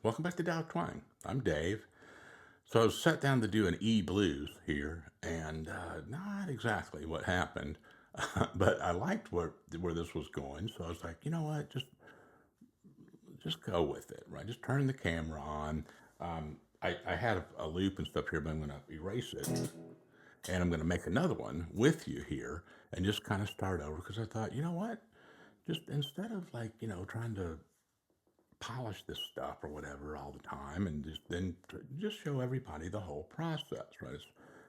Welcome back to Dow Twang. I'm Dave. So I was sat down to do an E blues here, and not exactly what happened, but I liked where this was going. So I was like, you know what, just go with it, right? Just turn the camera on. I had a loop and stuff here, but I'm going to erase it, and I'm going to make another one with you here, and just kind of start over because I thought, you know what, just instead of like trying to polish this stuff or whatever all the time and just show everybody the whole process, right?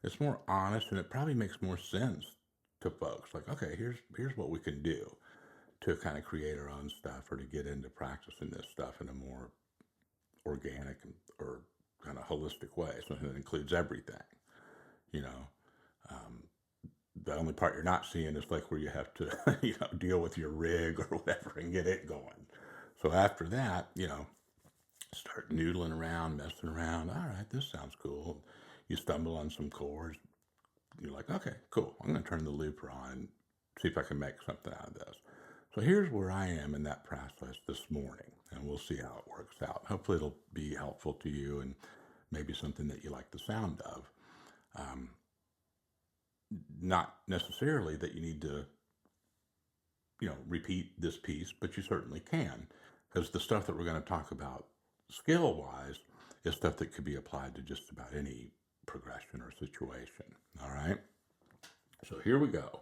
It's more honest and it probably makes more sense to folks. Like, okay, here's what we can do to kind of create our own stuff or to get into practicing this stuff in a more organic or kind of holistic way. So it includes everything, you know. Um, the only part you're not seeing is like where you have to, deal with your rig or whatever and get it going. So after that, start noodling around, messing around. All right, this sounds cool. You stumble on some chords. You're like, okay, cool. I'm going to turn the looper on and see if I can make something out of this. So here's where I am in that process this morning, and we'll see how it works out. Hopefully, it'll be helpful to you and maybe something that you like the sound of. Um, Not necessarily that you need to, repeat this piece, but you certainly can, because the stuff that we're going to talk about skill wise is stuff that could be applied to just about any progression or situation. All right. So here we go.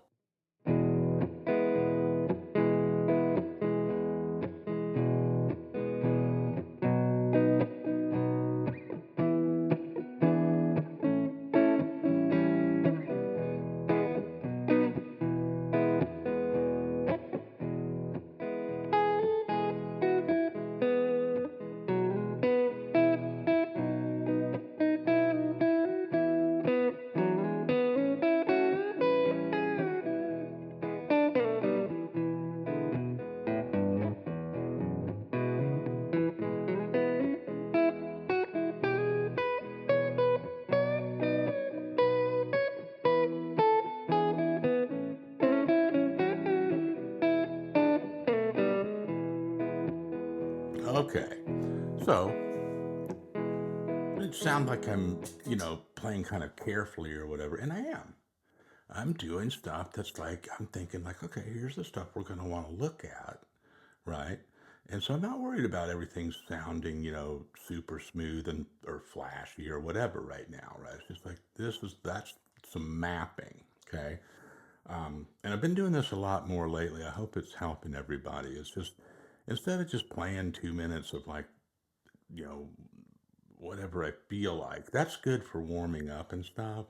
Okay. So it sounds like I'm, playing kind of carefully or whatever, and I am. I'm doing stuff that's like, I'm thinking, like, okay, here's the stuff we're going to want to look at, right? And so I'm not worried about everything sounding, super smooth and or flashy or whatever right now, right? It's just like that's some mapping, okay? And I've been doing this a lot more lately. I hope it's helping everybody. It's just instead of just playing 2 minutes of like, you know, whatever I feel like, that's good for warming up and stuff.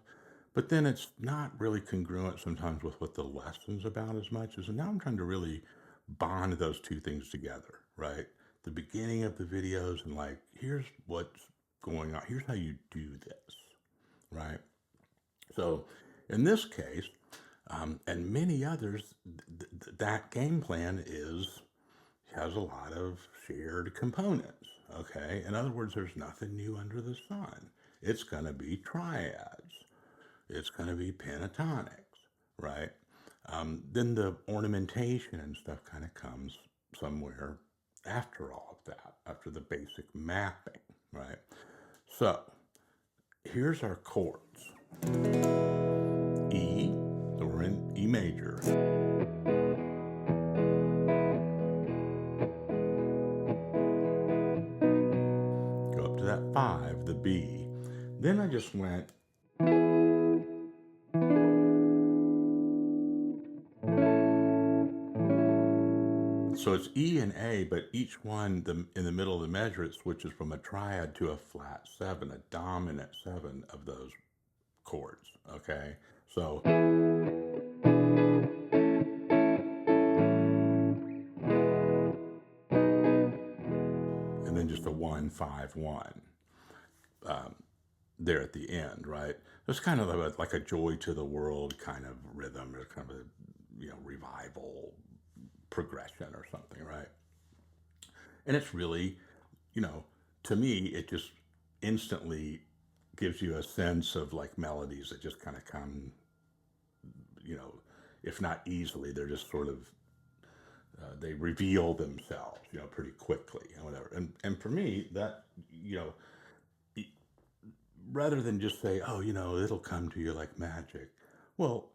But then it's not really congruent sometimes with what the lesson's about as much as, and now I'm trying to really bond those two things together, right? The beginning of the videos and like, here's what's going on. Here's how you do this, right? So in this case, and many others, that game plan has a lot of shared components. Okay, in other words, there's nothing new under the sun. It's going to be triads. It's going to be pentatonics, right? Then the ornamentation and stuff kind of comes somewhere after all of that, after the basic mapping, right? So here's our chords. E, so we're in E major. Go up to that 5, the B. Then I just went so it's E and A, but each one in the middle of the measure it switches from a triad to a flat 7, a dominant 7 of those chords. Okay, so and then just a 1 5 1 there at the end, right? It's kind of like a joy to the world kind of rhythm, or kind of a revival progression or something, right? And it's really, you know, to me, it just instantly gives you a sense of like melodies that just kind of come, you know, if not easily, they're just sort of they reveal themselves, pretty quickly and whatever. And for me, that, you know, e- rather than just say, oh, it'll come to you like magic. Well,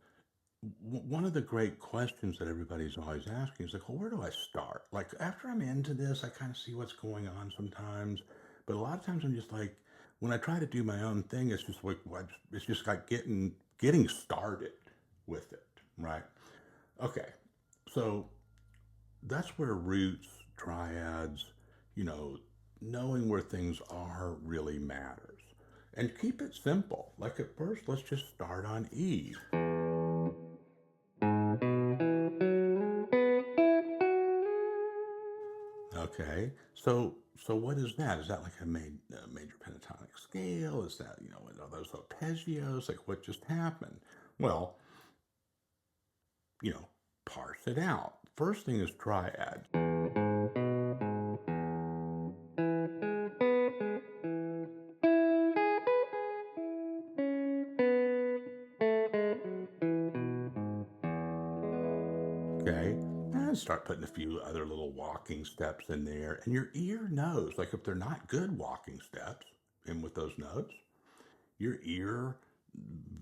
one of the great questions that everybody's always asking is like, well, where do I start? Like after I'm into this, I kind of see what's going on sometimes, but a lot of times I'm just like, when I try to do my own thing, it's just like, it's just like getting started with it, right? Okay, so that's where roots, triads, you know, knowing where things are really matters. And keep it simple. Like at first, let's just start on E. Okay, so what is that? Is that like a major pentatonic scale? Is that, are those arpeggios? Like what just happened? Well, you know, parse it out. First thing is triad. Okay, and start putting a few other little walking steps in there, and your ear knows. Like if they're not good walking steps, and with those notes, your ear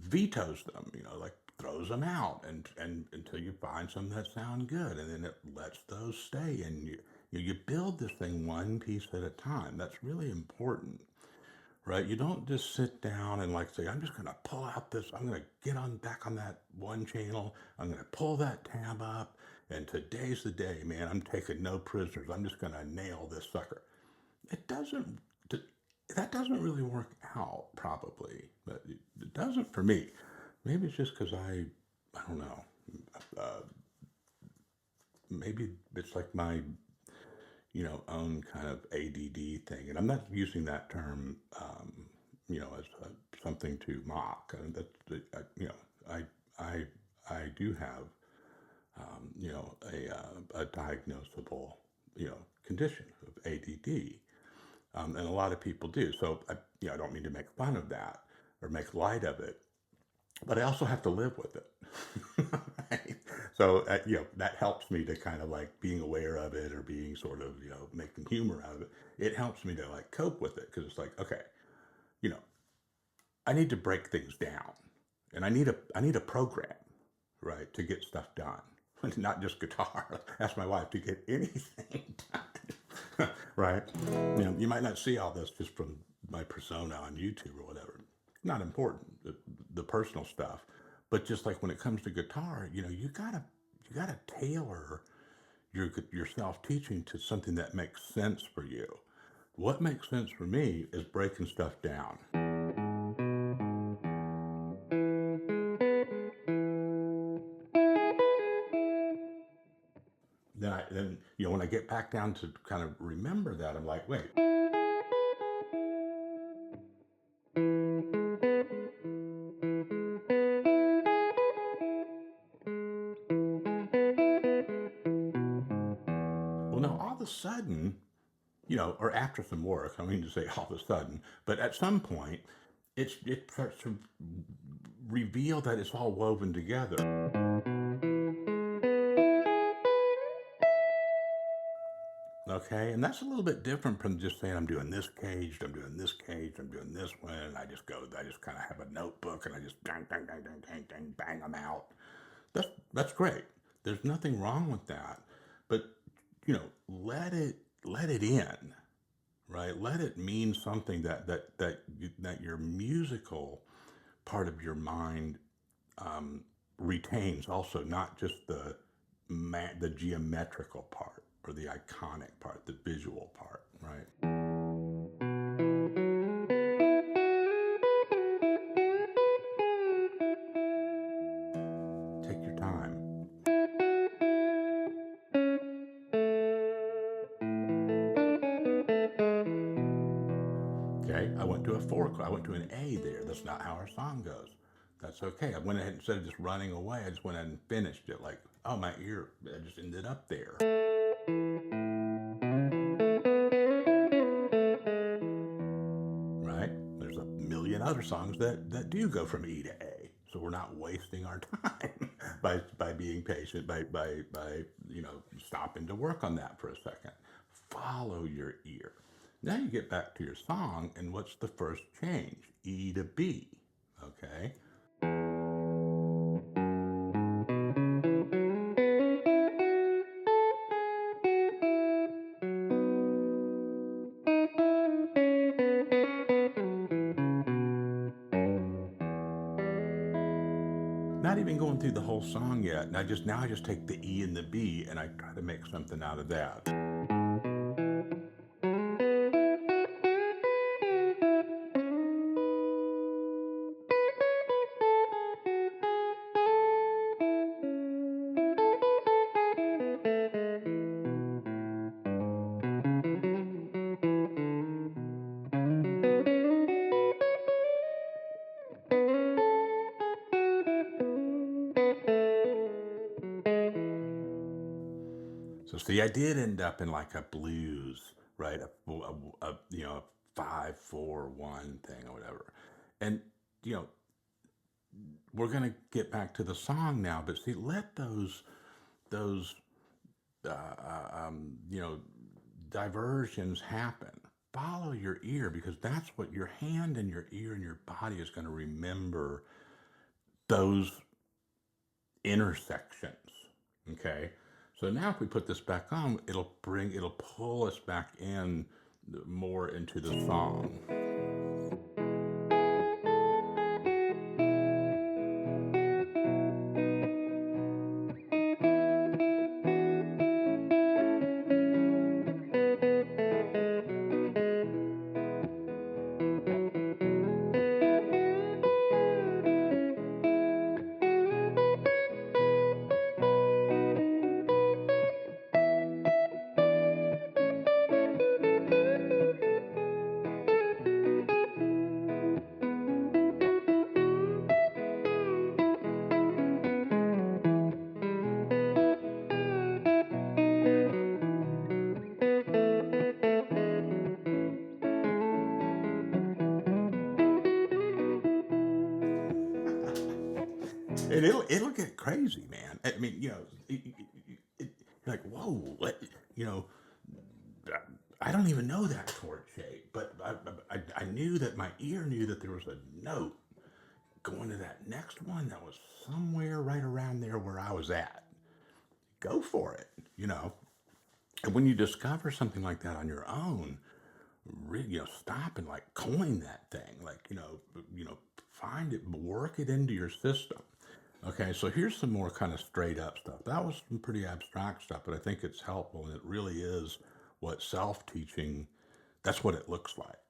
vetoes them, like throws them out and until you find some that sound good, and then it lets those stay, and you build this thing one piece at a time. That's really important, right? You don't just sit down and like say, I'm just going to pull out this, I'm going to get on back on that one channel, I'm going to pull that tab up, and today's the day, man. I'm taking no prisoners. I'm just going to nail this sucker. It doesn't, that doesn't really work out, probably, but it doesn't for me. Maybe it's just because I don't know. Uh, Maybe it's like my, own kind of ADD thing. And I'm not using that term, as something to mock. And I, I, I do have, a diagnosable, condition of ADD. And a lot of people do. So I don't mean to make fun of that or make light of it, but I also have to live with it. Right? So that helps me to kind of like being aware of it or being sort of making humor out of it. It helps me to like cope with it because it's like, okay, you know I need to break things down, and I need a program, right, to get stuff done. Not just guitar. Ask my wife to get anything done. Right? You might not see all this just from my persona on YouTube or whatever. Not important, the personal stuff. But just like when it comes to guitar, you gotta tailor your self teaching to something that makes sense for you. What makes sense for me is breaking stuff down. Then when I get back down to kind of remember that, I'm like, wait. Well, now all of a sudden, or after some work, I don't mean to say all of a sudden, but at some point, it starts to reveal that it's all woven together. Okay, and that's a little bit different from just saying I'm doing this caged, I'm doing this caged, I'm doing this one, and I just kind of have a notebook and I just bang, bang, bang, bang, bang, bang, bang them out. That's great. There's nothing wrong with that, but let it in, right? Let it mean something that your musical part of your mind retains also, not just the geometrical part or the iconic part, the visual part, right? Take your time. Okay, I went to a four chord. I went to an A there. That's not how our song goes. That's okay. I went ahead, instead of just running away, I just went ahead and finished it. Like, oh, my ear, I just ended up there. Right? There's a million other songs that do go from E to A. So we're not wasting our time by being patient, by stopping to work on that for a second. Follow your ear. Now you get back to your song, and what's the first change? E to B. Okay? Not even going through the whole song yet. And I just take the E and the B and I try to make something out of that. So see, I did end up in like a blues, right? A 5-4-1 thing or whatever. And you know, we're gonna get back to the song now, but see, let those you know, diversions happen. Follow your ear because that's what your hand and your ear and your body is going to remember, those intersections. Okay. So now if we put this back on, it'll pull us back in more into the song. And it'll get crazy, man. I mean, you're like, whoa, what, you know, I don't even know that chord shape, but I knew that my ear knew that there was a note going to that next one that was somewhere right around there where I was at. Go for it. And when you discover something like that on your own, stop and like coin that thing, like, find it, work it into your system. Okay, so here's some more kind of straight up stuff. That was some pretty abstract stuff, but I think it's helpful and it really is what self teaching, that's what it looks like.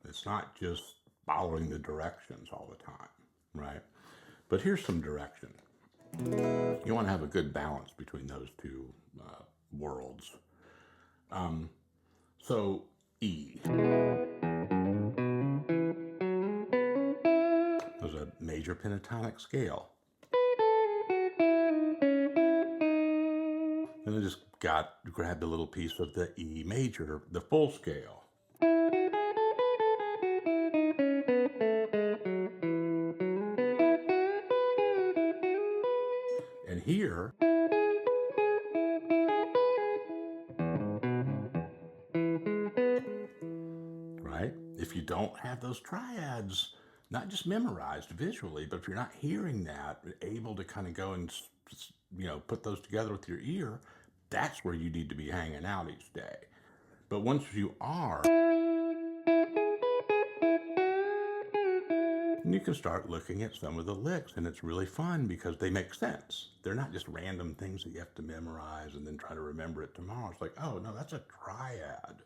It's not just following the directions all the time, right? But here's some direction. You want to have a good balance between those two worlds. So, E. There's a major pentatonic scale. Then I just grabbed a little piece of the E major, the full scale. And here, right, if you don't have those triads, not just memorized visually, but if you're not hearing that, able to kind of go and, put those together with your ear, that's where you need to be hanging out each day. But once you are, you can start looking at some of the licks, and it's really fun because they make sense. They're not just random things that you have to memorize and then try to remember it tomorrow. It's like, oh, no, that's a triad.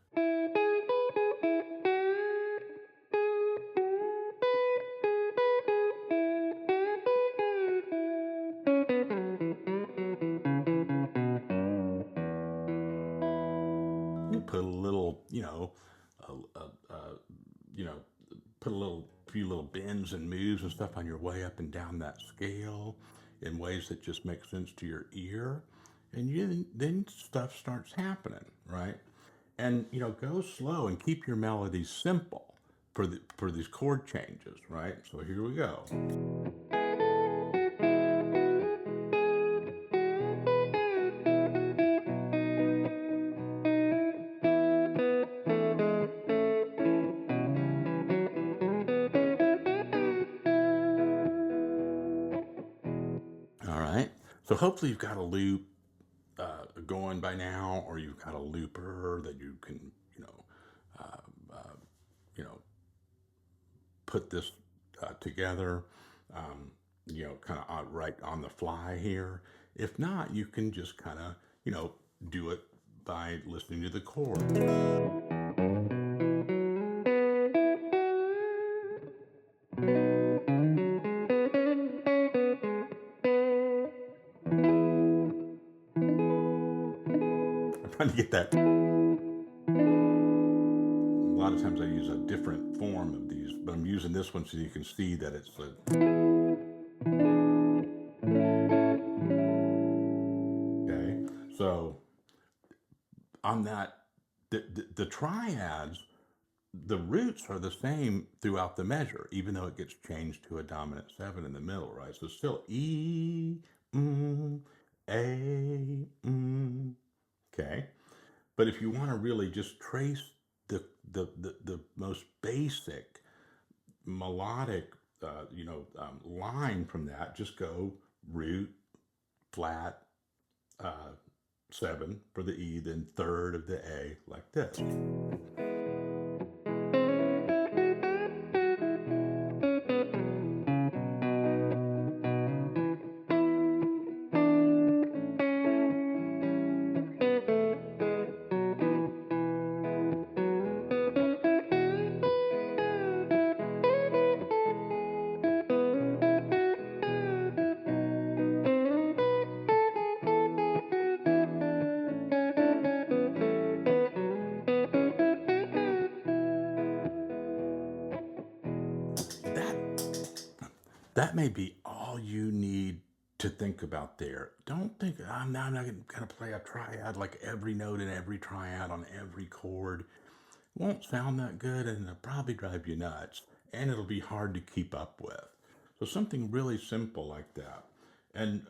You put a little, you know, put few little bends and moves and stuff on your way up and down that scale in ways that just make sense to your ear, and then stuff starts happening, right? And go slow and keep your melodies simple for these chord changes, right? So here we go. So hopefully you've got a loop going by now, or you've got a looper that you can, you know, put this together, um, kind of right on the fly here. If not, you can just kind of, do it by listening to the chord. I'm trying to get that. A lot of times I use a different form of these, but I'm using this one so you can see that it's okay. So on that, the triads, the roots are the same throughout the measure, even though it gets changed to a dominant seven in the middle, right? So still E, A, okay. But if you want to really just trace the most basic melodic, line from that, just go root, flat, uh, seven for the E, then third of the A, like this. That that may be all you need to think about there. Don't think I'm not going to play a triad like every note in every triad on every chord. Won't sound that good, and it'll probably drive you nuts, and it'll be hard to keep up with. So something really simple like that. And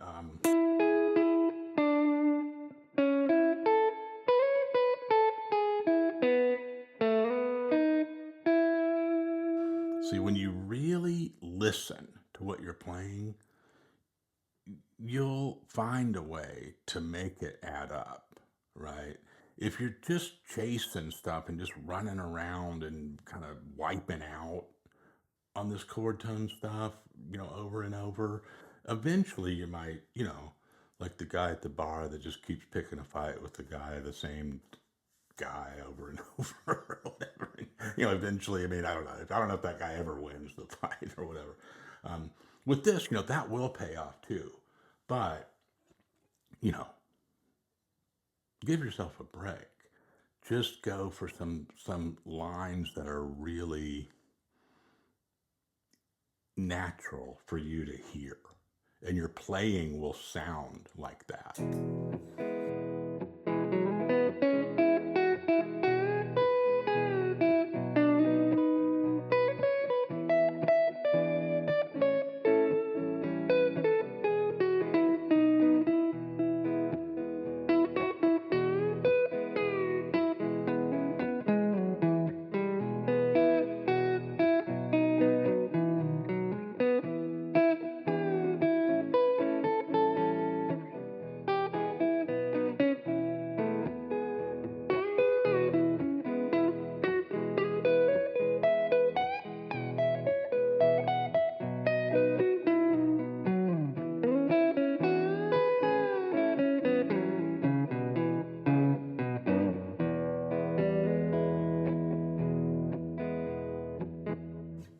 see, when you really listen to what you're playing, you'll find a way to make it add up, right? If you're just chasing stuff and just running around and kind of wiping out on this chord tone stuff, over and over, eventually you might, like the guy at the bar that just keeps picking a fight with the guy, the same guy over and over or whatever. Eventually, I mean, I don't know if that guy ever wins the fight or whatever. Um, with this, that will pay off too. But, you know, give yourself a break. Just go for some lines that are really natural for you to hear. And your playing will sound like that.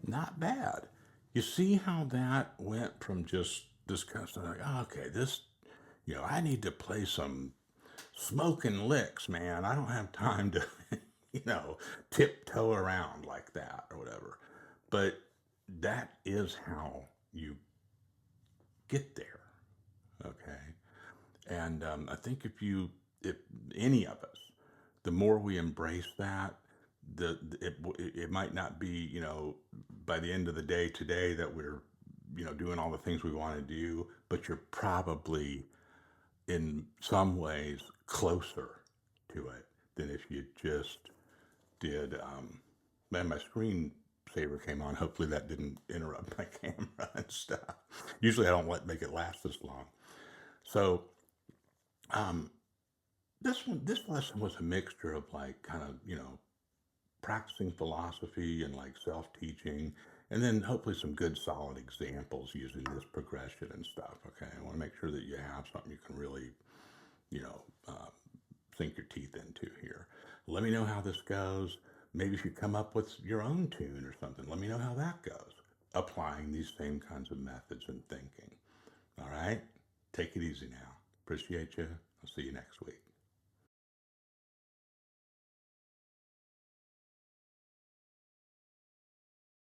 Not bad. You see how that went from just this kind of stuff like, oh, okay, this, I need to play some smoking licks, man. I don't have time to, tiptoe around like that or whatever. But that is how you get there. Okay. And I think if any of us, the more we embrace that, it might not be, by the end of the day today that we're, doing all the things we want to do, but you're probably in some ways closer to it than if you just did. Man, my screensaver came on. Hopefully that didn't interrupt my camera and stuff. Usually I don't make it last this long. So, um, this lesson was a mixture of like kind of, practicing philosophy and like self-teaching, and then hopefully some good solid examples using this progression and stuff. Okay, I want to make sure that you have something you can really, you know, uh, sink your teeth into here. Let me know how this goes. Maybe if you come up with your own tune or something, let me know how that goes. Applying these same kinds of methods and thinking. All right? Take it easy now. Appreciate you. I'll see you next week.